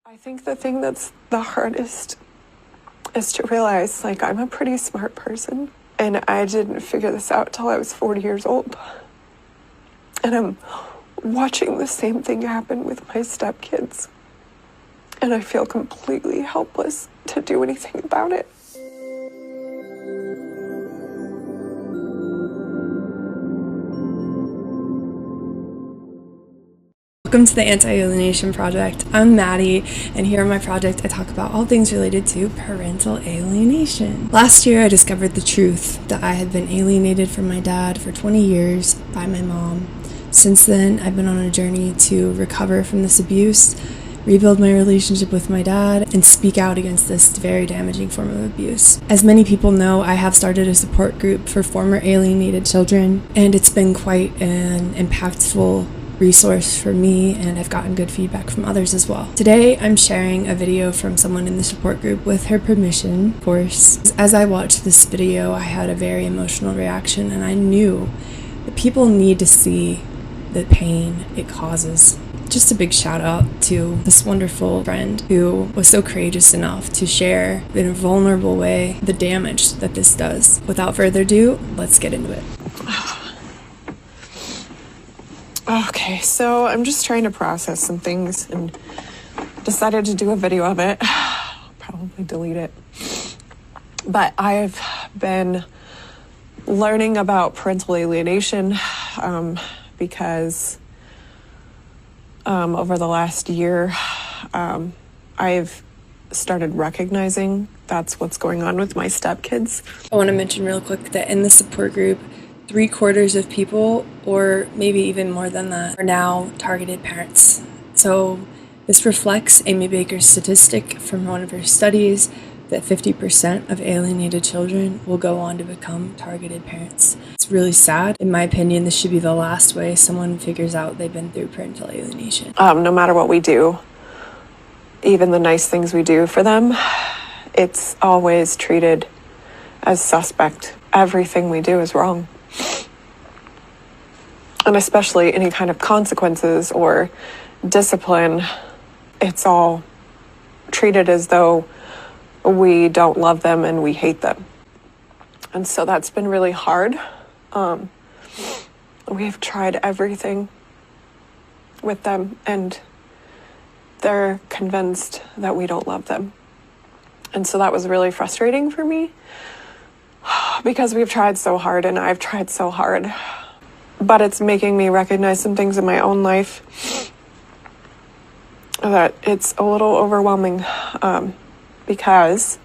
I think the thing that's the hardest is to realize, like, I'm a pretty smart person, and I didn't figure this out till I was 40 years old. And I'm watching the same thing happen with my stepkids, and I feel completely helpless to do anything about it. Welcome to the Anti-Alienation Project. I'm Maddie, and here on my project I talk about all things related to parental alienation. Last year I discovered the truth that I had been alienated from my dad for 20 years by my mom. Since then, I've been on a journey to recover from this abuse, rebuild my relationship with my dad, and speak out against this very damaging form of abuse. As many people know, I have started a support group for former alienated children, and it's been quite an impactful resource for me, and I've gotten good feedback from others as well. Today I'm sharing a video from someone in the support group with her permission, of course. As I watched this video, I had a very emotional reaction, and I knew that people need to see the pain it causes. Just a big shout out to this wonderful friend who was so courageous enough to share in a vulnerable way the damage that this does. Without further ado, let's get into it. Okay, so I'm just trying to process some things and decided to do a video of it. I'll probably delete it. But I've been learning about parental alienation because over the last year, I've started recognizing that's what's going on with my stepkids. I want to mention real quick that in the support group, 3/4 of people, or maybe even more than that, are now targeted parents. So this reflects Amy Baker's statistic from one of her studies that 50% of alienated children will go on to become targeted parents. It's really sad. In my opinion, this should be the last way someone figures out they've been through parental alienation. No matter what we do, even the nice things we do for them, it's always treated as suspect. Everything we do is wrong. And especially any kind of consequences or discipline, it's all treated as though we don't love them and we hate them. And so that's been really hard. We've tried everything with them, and they're convinced that we don't love them. And so that was really frustrating for me because we've tried so hard and I've tried so hard. But it's making me recognize some things in my own life that it's a little overwhelming because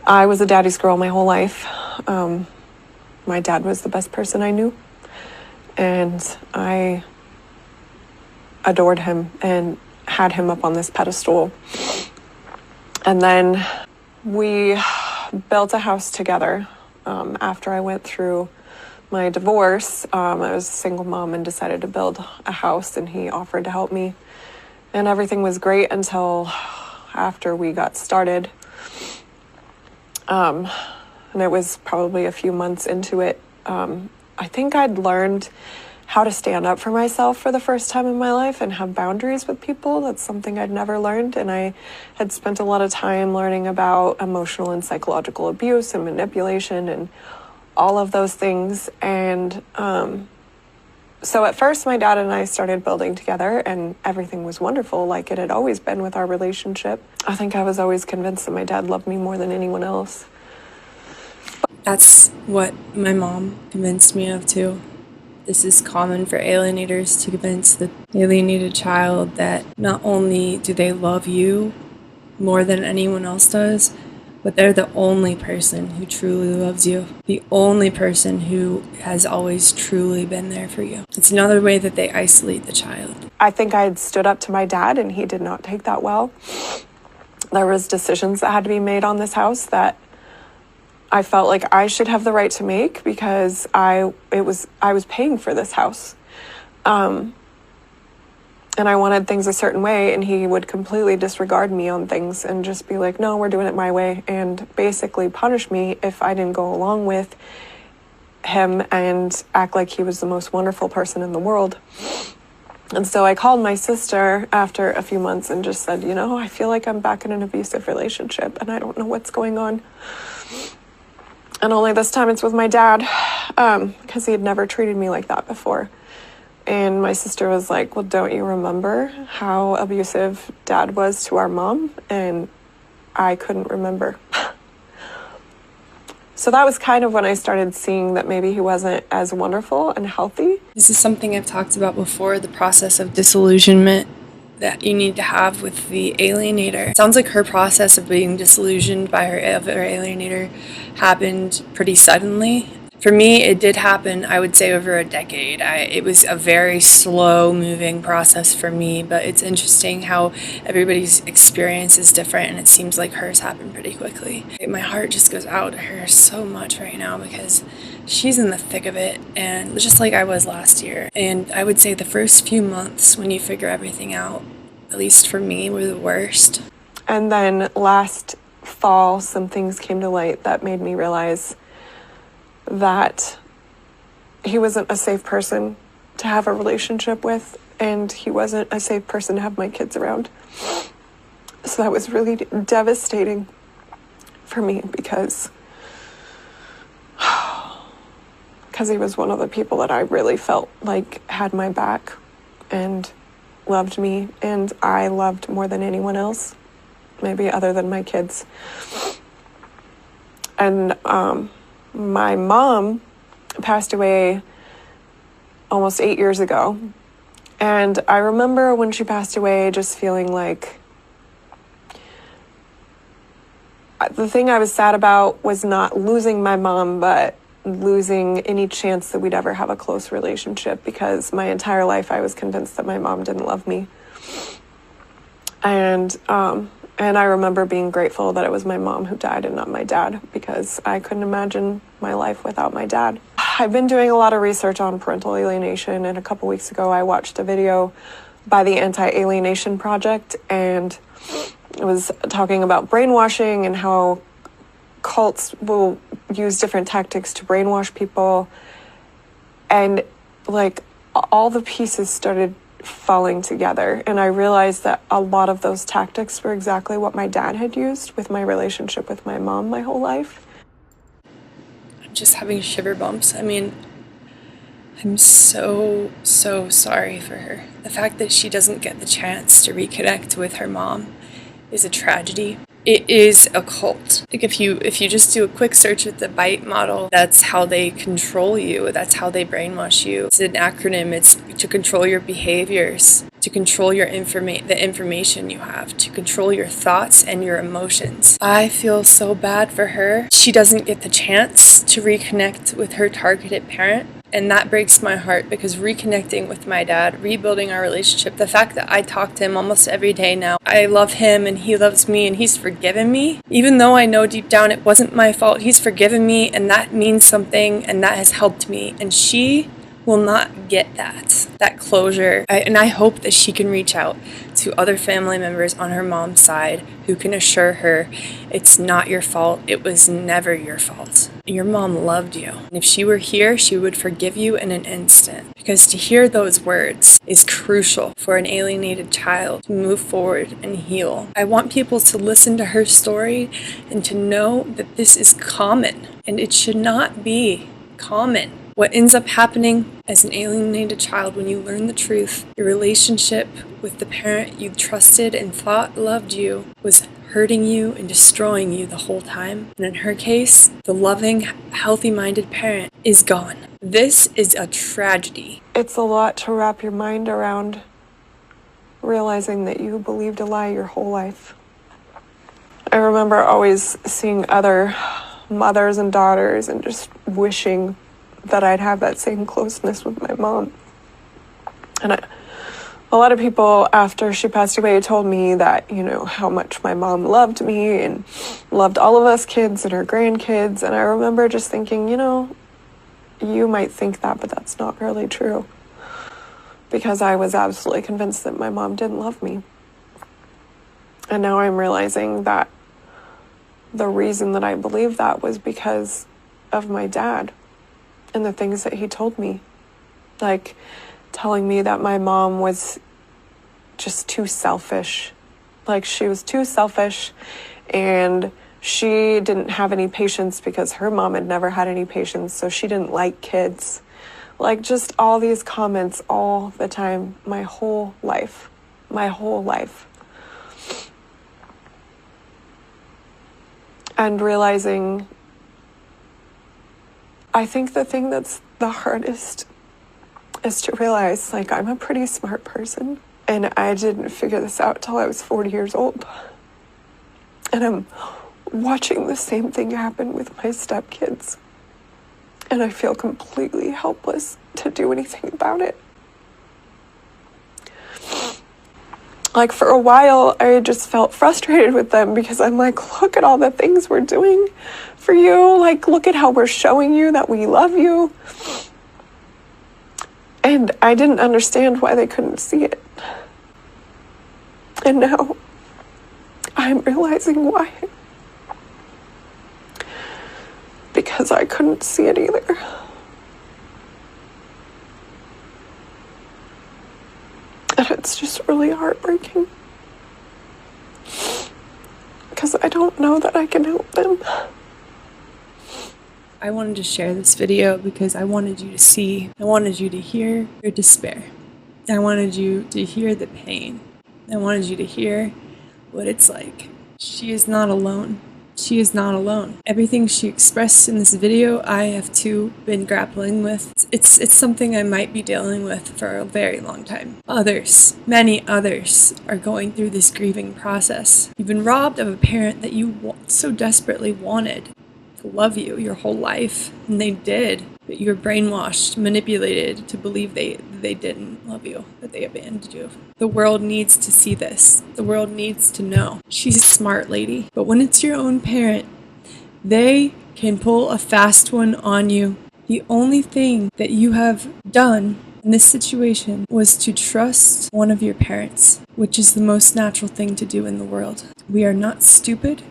I was a daddy's girl my whole life. My dad was the best person I knew, and I adored him and had him up on this pedestal. And then we built a house together after I went through my divorce. I was a single mom and decided to build a house, and he offered to help me. And everything was great until after we got started. And it was probably a few months into it. I think I'd learned how to stand up for myself for the first time in my life and have boundaries with people. That's something I'd never learned. And I had spent a lot of time learning about emotional and psychological abuse and manipulation and all of those things. And so at first my dad and I started building together, and everything was wonderful, like it had always been with our relationship. I think I was always convinced that my dad loved me more than anyone else. That's what my mom convinced me of too. This is common for alienators to convince the alienated child that not only do they love you more than anyone else does, but they're the only person who truly loves you, the only person who has always truly been there for you. It's another way that they isolate the child. I think I had stood up to my dad, and he did not take that well. There was decisions that had to be made on this house that I felt like I should have the right to make because I was paying for this house. And I wanted things a certain way, and he would completely disregard me on things and just be like, no, we're doing it my way, and basically punish me if I didn't go along with him and act like he was the most wonderful person in the world. And so I called my sister after a few months and just said, I feel like I'm back in an abusive relationship and I don't know what's going on. And only this time it's with my dad, because he had never treated me like that before. And my sister was like, well, don't you remember how abusive dad was to our mom? And I couldn't remember. So that was kind of when I started seeing that maybe he wasn't as wonderful and healthy. This is something I've talked about before, the process of disillusionment that you need to have with the alienator. It sounds like her process of being disillusioned by her alienator happened pretty suddenly. For me, it did happen, I would say, over a decade. It was a very slow-moving process for me, but it's interesting how everybody's experience is different, and it seems like hers happened pretty quickly. My heart just goes out to her so much right now because she's in the thick of it, and just like I was last year. And I would say the first few months when you figure everything out, at least for me, were the worst. And then last fall, some things came to light that made me realize that he wasn't a safe person to have a relationship with, and he wasn't a safe person to have my kids around. So that was really devastating for me because he was one of the people that I really felt like had my back and loved me, and I loved more than anyone else, maybe other than my kids. And my mom passed away almost 8 years ago. And I remember when she passed away just feeling like the thing I was sad about was not losing my mom, but losing any chance that we'd ever have a close relationship, because my entire life I was convinced that my mom didn't love me. And I remember being grateful that it was my mom who died and not my dad, because I couldn't imagine my life without my dad. I've been doing a lot of research on parental alienation, and a couple weeks ago I watched a video by the Anti-Alienation Project, and it was talking about brainwashing and how cults will use different tactics to brainwash people. And like all the pieces started falling together, and I realized that a lot of those tactics were exactly what my dad had used with my relationship with my mom my whole life. I'm just having shiver bumps. I mean, I'm so sorry for her. The fact that she doesn't get the chance to reconnect with her mom is a tragedy. It is a cult. Like if you just do a quick search with the BITE model, that's how they control you. That's how they brainwash you. It's an acronym. It's to control your behaviors, to control your the information you have, to control your thoughts and your emotions. I feel so bad for her. She doesn't get the chance to reconnect with her targeted parent. And that breaks my heart, because reconnecting with my dad, rebuilding our relationship, the fact that I talk to him almost every day now, I love him and he loves me and he's forgiven me. Even though I know deep down it wasn't my fault, he's forgiven me, and that means something, and that has helped me. And she will not get that closure. And I hope that she can reach out to other family members on her mom's side who can assure her it's not your fault. It was never your fault. Your mom loved you. And if she were here, she would forgive you in an instant. Because to hear those words is crucial for an alienated child to move forward and heal. I want people to listen to her story and to know that this is common, and it should not be common. What ends up happening as an alienated child when you learn the truth, your relationship with the parent you trusted and thought loved you was hurting you and destroying you the whole time. And in her case, the loving, healthy-minded parent is gone. This is a tragedy. It's a lot to wrap your mind around, realizing that you believed a lie your whole life. I remember always seeing other mothers and daughters and just wishing that I'd have that same closeness with my mom. And a lot of people after she passed away told me that, how much my mom loved me and loved all of us kids and her grandkids. And I remember just thinking, you might think that, but that's not really true. Because I was absolutely convinced that my mom didn't love me. And now I'm realizing that the reason that I believed that was because of my dad and the things that he told me. Like, telling me that my mom was just too selfish. Like, she was too selfish, and she didn't have any patience because her mom had never had any patience, so she didn't like kids. Like, just all these comments all the time, my whole life. And realizing, I think the thing that's the hardest is to realize, like, I'm a pretty smart person, and I didn't figure this out till I was 40 years old. And I'm watching the same thing happen with my stepkids. And I feel completely helpless to do anything about it. Like, for a while, I just felt frustrated with them because I'm like, look at all the things we're doing for you. Like, look at how we're showing you that we love you. And I didn't understand why they couldn't see it. And now I'm realizing why. Because I couldn't see it either. And it's just really heartbreaking. Because I don't know that I can help them. I wanted to share this video because I wanted you to see, I wanted you to hear your despair. I wanted you to hear the pain. I wanted you to hear what it's like. She is not alone. She is not alone. Everything she expressed in this video, I have too been grappling with. It's something I might be dealing with for a very long time. Others, many others, are going through this grieving process. You've been robbed of a parent that you so desperately wanted to love you your whole life, and they did, but you were brainwashed, manipulated to believe they didn't love you, that they abandoned you. The world needs to see this. The world needs to know. She's a smart lady, but when it's your own parent, they can pull a fast one on you. The only thing that you have done in this situation was to trust one of your parents, which is the most natural thing to do in the world. We are not stupid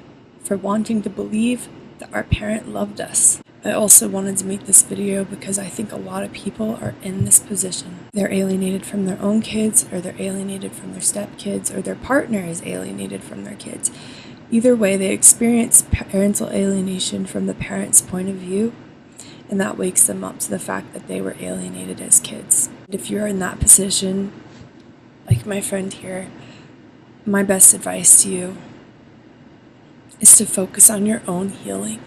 for wanting to believe that our parent loved us. I also wanted to make this video because I think a lot of people are in this position. They're alienated from their own kids, or they're alienated from their stepkids, or their partner is alienated from their kids. Either way, they experience parental alienation from the parent's point of view, and that wakes them up to the fact that they were alienated as kids. And if you're in that position, like my friend here, my best advice to you is to focus on your own healing.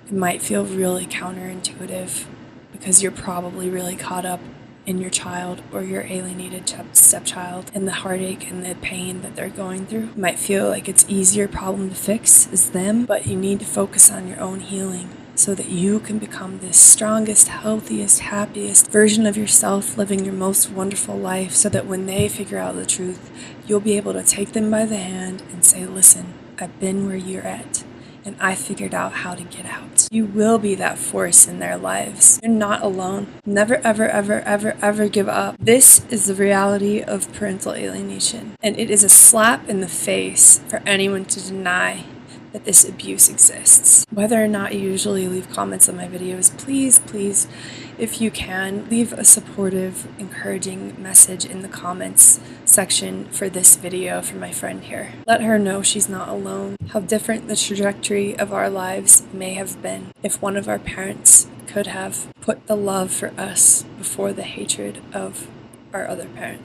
It might feel really counterintuitive because you're probably really caught up in your child or your alienated stepchild and the heartache and the pain that they're going through. It might feel like it's easier problem to fix is them, but you need to focus on your own healing so that you can become the strongest, healthiest, happiest version of yourself, living your most wonderful life, so that when they figure out the truth, you'll be able to take them by the hand and say, listen, I've been where you're at, and I figured out how to get out. You will be that force in their lives. You're not alone. Never, ever, ever, ever, ever give up. This is the reality of parental alienation, and it is a slap in the face for anyone to deny that this abuse exists. Whether or not you usually leave comments on my videos, please, please, if you can, leave a supportive, encouraging message in the comments section for this video for my friend here. Let her know she's not alone, how different the trajectory of our lives may have been if one of our parents could have put the love for us before the hatred of our other parent.